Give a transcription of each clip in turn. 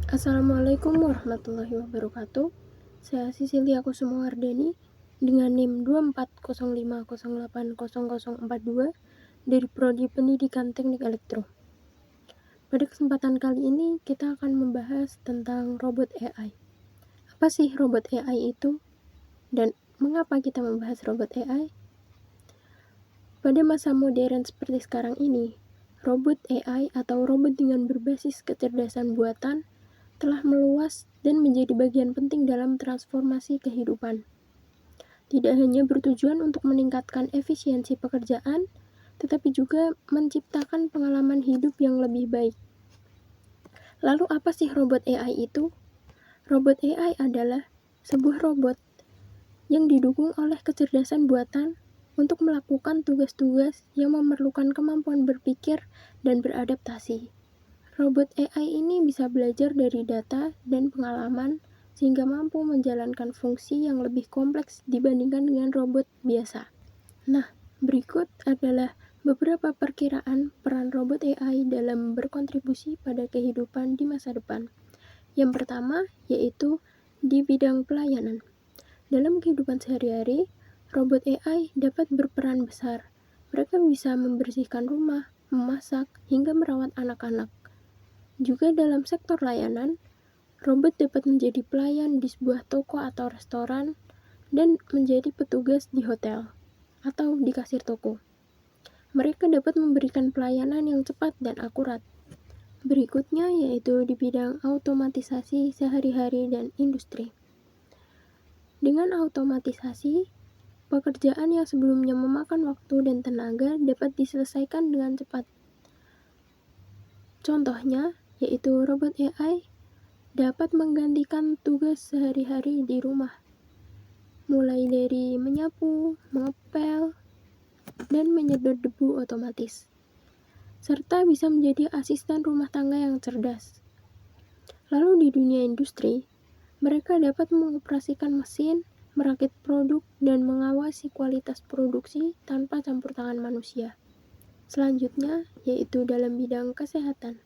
Assalamualaikum warahmatullahi wabarakatuh. Saya Sisilia Kusumawardani dengan NIM 2405080042 dari Prodi Pendidikan Teknik Elektro. Pada kesempatan kali ini kita akan membahas tentang robot AI. Apa sih robot AI itu? Dan mengapa kita membahas robot AI? Pada masa modern seperti sekarang ini, robot AI atau robot dengan berbasis kecerdasan buatan telah meluas dan menjadi bagian penting dalam transformasi kehidupan. Tidak hanya bertujuan untuk meningkatkan efisiensi pekerjaan, tetapi juga menciptakan pengalaman hidup yang lebih baik. Lalu apa sih robot AI itu? Robot AI adalah sebuah robot yang didukung oleh kecerdasan buatan untuk melakukan tugas-tugas yang memerlukan kemampuan berpikir dan beradaptasi. Robot AI ini bisa belajar dari data dan pengalaman sehingga mampu menjalankan fungsi yang lebih kompleks dibandingkan dengan robot biasa. Nah, berikut adalah beberapa perkiraan peran robot AI dalam berkontribusi pada kehidupan di masa depan. Yang pertama, yaitu di bidang pelayanan. Dalam kehidupan sehari-hari, robot AI dapat berperan besar. Mereka bisa membersihkan rumah, memasak, hingga merawat anak-anak. Juga dalam sektor layanan, robot dapat menjadi pelayan di sebuah toko atau restoran dan menjadi petugas di hotel atau di kasir toko. Mereka dapat memberikan pelayanan yang cepat dan akurat. Berikutnya yaitu di bidang automatisasi sehari-hari dan industri. Dengan automatisasi, pekerjaan yang sebelumnya memakan waktu dan tenaga dapat diselesaikan dengan cepat. Contohnya, yaitu robot AI dapat menggantikan tugas sehari-hari di rumah, mulai dari menyapu, mengepel, dan menyedot debu otomatis, serta bisa menjadi asisten rumah tangga yang cerdas. Lalu di dunia industri, mereka dapat mengoperasikan mesin, merakit produk, dan mengawasi kualitas produksi tanpa campur tangan manusia. Selanjutnya, yaitu dalam bidang kesehatan.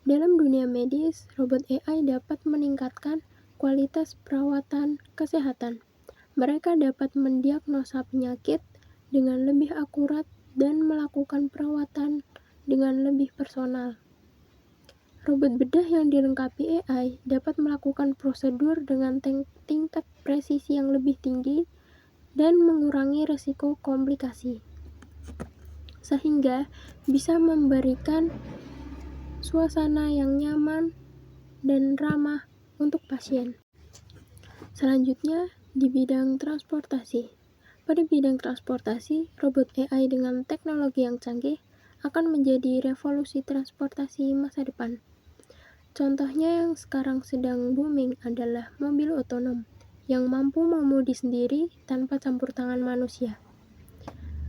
Dalam dunia medis, robot AI dapat meningkatkan kualitas perawatan kesehatan. Mereka dapat mendiagnosa penyakit dengan lebih akurat dan melakukan perawatan dengan lebih personal. Robot bedah yang dilengkapi AI dapat melakukan prosedur dengan tingkat presisi yang lebih tinggi dan mengurangi risiko komplikasi, sehingga bisa memberikan suasana yang nyaman dan ramah untuk pasien. Selanjutnya, di bidang transportasi. Pada bidang transportasi, robot AI dengan teknologi yang canggih akan menjadi revolusi transportasi masa depan. Contohnya yang sekarang sedang booming adalah mobil otonom yang mampu mengemudi sendiri tanpa campur tangan manusia.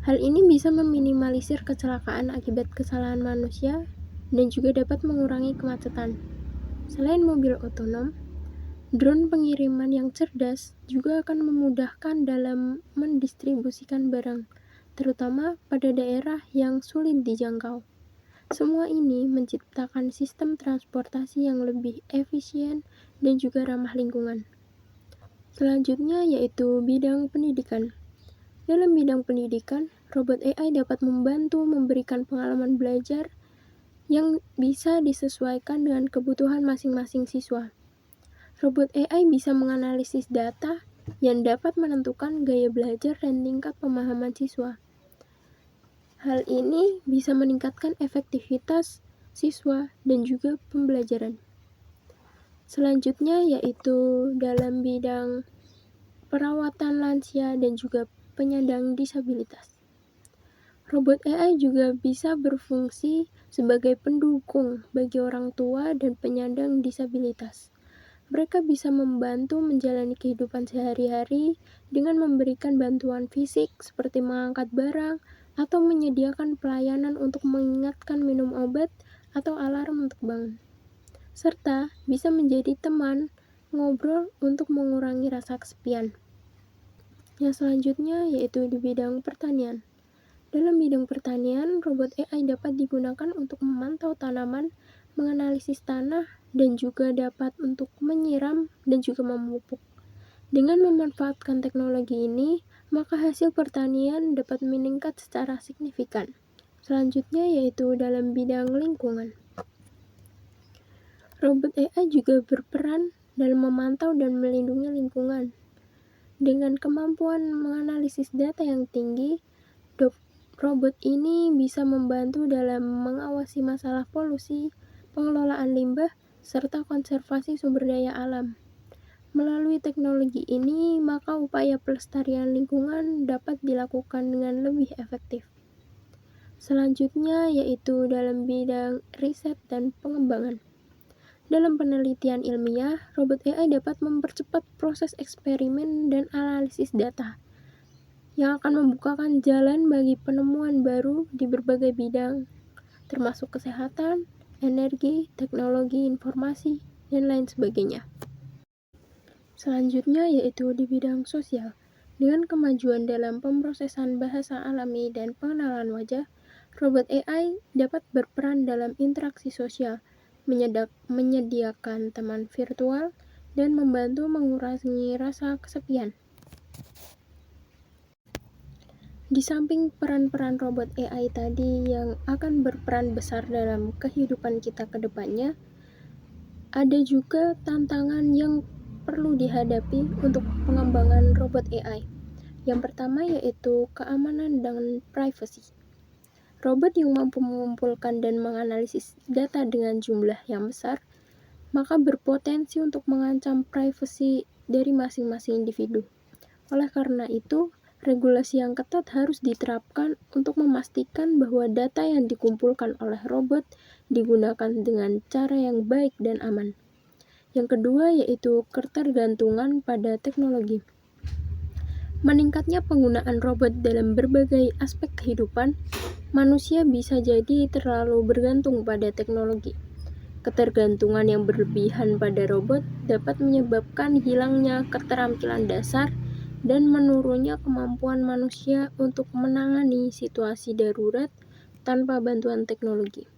Hal ini bisa meminimalisir kecelakaan akibat kesalahan manusia dan juga dapat mengurangi kemacetan. Selain mobil otonom, drone pengiriman yang cerdas juga akan memudahkan dalam mendistribusikan barang, terutama pada daerah yang sulit dijangkau. Semua ini menciptakan sistem transportasi yang lebih efisien dan juga ramah lingkungan. Selanjutnya yaitu bidang pendidikan. Dalam bidang pendidikan, robot AI dapat membantu memberikan pengalaman belajar yang bisa disesuaikan dengan kebutuhan masing-masing siswa. Robot AI bisa menganalisis data yang dapat menentukan gaya belajar dan tingkat pemahaman siswa. Hal ini bisa meningkatkan efektivitas siswa dan juga pembelajaran. Selanjutnya yaitu dalam bidang perawatan lansia dan juga penyandang disabilitas. Robot AI juga bisa berfungsi sebagai pendukung bagi orang tua dan penyandang disabilitas. Mereka bisa membantu menjalani kehidupan sehari-hari dengan memberikan bantuan fisik seperti mengangkat barang atau menyediakan pelayanan untuk mengingatkan minum obat atau alarm untuk bangun. Serta bisa menjadi teman ngobrol untuk mengurangi rasa kesepian. Yang selanjutnya yaitu di bidang pertanian. Dalam bidang pertanian, robot AI dapat digunakan untuk memantau tanaman, menganalisis tanah, dan juga dapat untuk menyiram dan juga memupuk. Dengan memanfaatkan teknologi ini, maka hasil pertanian dapat meningkat secara signifikan. Selanjutnya yaitu dalam bidang lingkungan. Robot AI juga berperan dalam memantau dan melindungi lingkungan. Dengan kemampuan menganalisis data yang tinggi, robot ini bisa membantu dalam mengawasi masalah polusi, pengelolaan limbah, serta konservasi sumber daya alam. Melalui teknologi ini, maka upaya pelestarian lingkungan dapat dilakukan dengan lebih efektif. Selanjutnya yaitu dalam bidang riset dan pengembangan. Dalam penelitian ilmiah, robot AI dapat mempercepat proses eksperimen dan analisis data, yang akan membukakan jalan bagi penemuan baru di berbagai bidang, termasuk kesehatan, energi, teknologi informasi, dan lain sebagainya. Selanjutnya yaitu di bidang sosial. Dengan kemajuan dalam pemrosesan bahasa alami dan pengenalan wajah, robot AI dapat berperan dalam interaksi sosial, menyediakan teman virtual, dan membantu mengurangi rasa kesepian. Di samping peran-peran robot AI tadi yang akan berperan besar dalam kehidupan kita ke depannya, ada juga tantangan yang perlu dihadapi untuk pengembangan robot AI. Yang pertama yaitu keamanan dan privacy. Robot yang mampu mengumpulkan dan menganalisis data dengan jumlah yang besar, maka berpotensi untuk mengancam privasi dari masing-masing individu. Oleh karena itu, regulasi yang ketat harus diterapkan untuk memastikan bahwa data yang dikumpulkan oleh robot digunakan dengan cara yang baik dan aman. Yang kedua yaitu ketergantungan pada teknologi. Meningkatnya penggunaan robot dalam berbagai aspek kehidupan, manusia bisa jadi terlalu bergantung pada teknologi. Ketergantungan yang berlebihan pada robot dapat menyebabkan hilangnya keterampilan dasar dan menurunnya kemampuan manusia untuk menangani situasi darurat tanpa bantuan teknologi.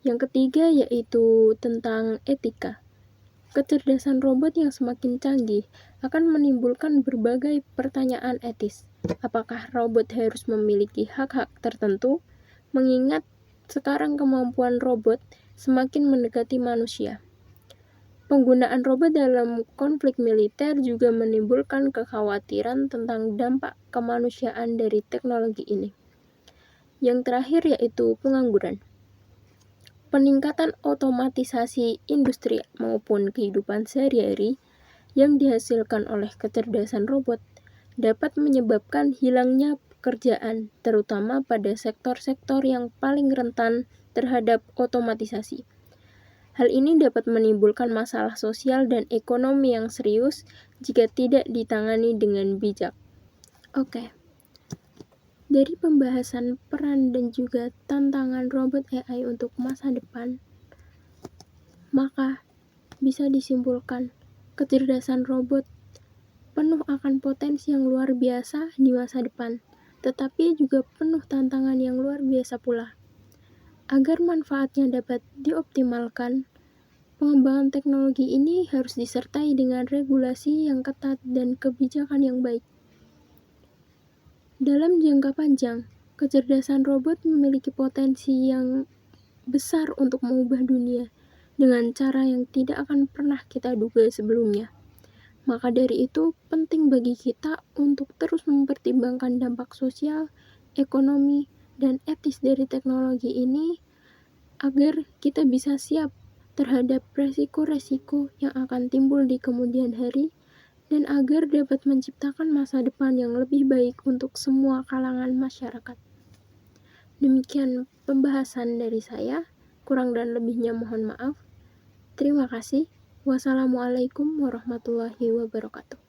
Yang ketiga yaitu tentang etika. Kecerdasan robot yang semakin canggih akan menimbulkan berbagai pertanyaan etis. Apakah robot harus memiliki hak-hak tertentu? Mengingat sekarang kemampuan robot semakin mendekati manusia. Penggunaan robot dalam konflik militer juga menimbulkan kekhawatiran tentang dampak kemanusiaan dari teknologi ini. Yang terakhir yaitu pengangguran. Peningkatan otomatisasi industri maupun kehidupan sehari-hari yang dihasilkan oleh kecerdasan robot dapat menyebabkan hilangnya pekerjaan, terutama pada sektor-sektor yang paling rentan terhadap otomatisasi. Hal ini dapat menimbulkan masalah sosial dan ekonomi yang serius jika tidak ditangani dengan bijak. Oke. Dari pembahasan peran dan juga tantangan robot AI untuk masa depan, maka bisa disimpulkan kecerdasan robot penuh akan potensi yang luar biasa di masa depan, tetapi juga penuh tantangan yang luar biasa pula. Agar manfaatnya dapat dioptimalkan, pengembangan teknologi ini harus disertai dengan regulasi yang ketat dan kebijakan yang baik. Dalam jangka panjang, kecerdasan robot memiliki potensi yang besar untuk mengubah dunia dengan cara yang tidak akan pernah kita duga sebelumnya. Maka dari itu, penting bagi kita untuk terus mempertimbangkan dampak sosial, ekonomi, dan etis dari teknologi ini agar kita bisa siap terhadap resiko-resiko yang akan timbul di kemudian hari dan agar dapat menciptakan masa depan yang lebih baik untuk semua kalangan masyarakat. Demikian pembahasan dari saya, kurang dan lebihnya mohon maaf. Terima kasih. Wassalamualaikum warahmatullahi wabarakatuh.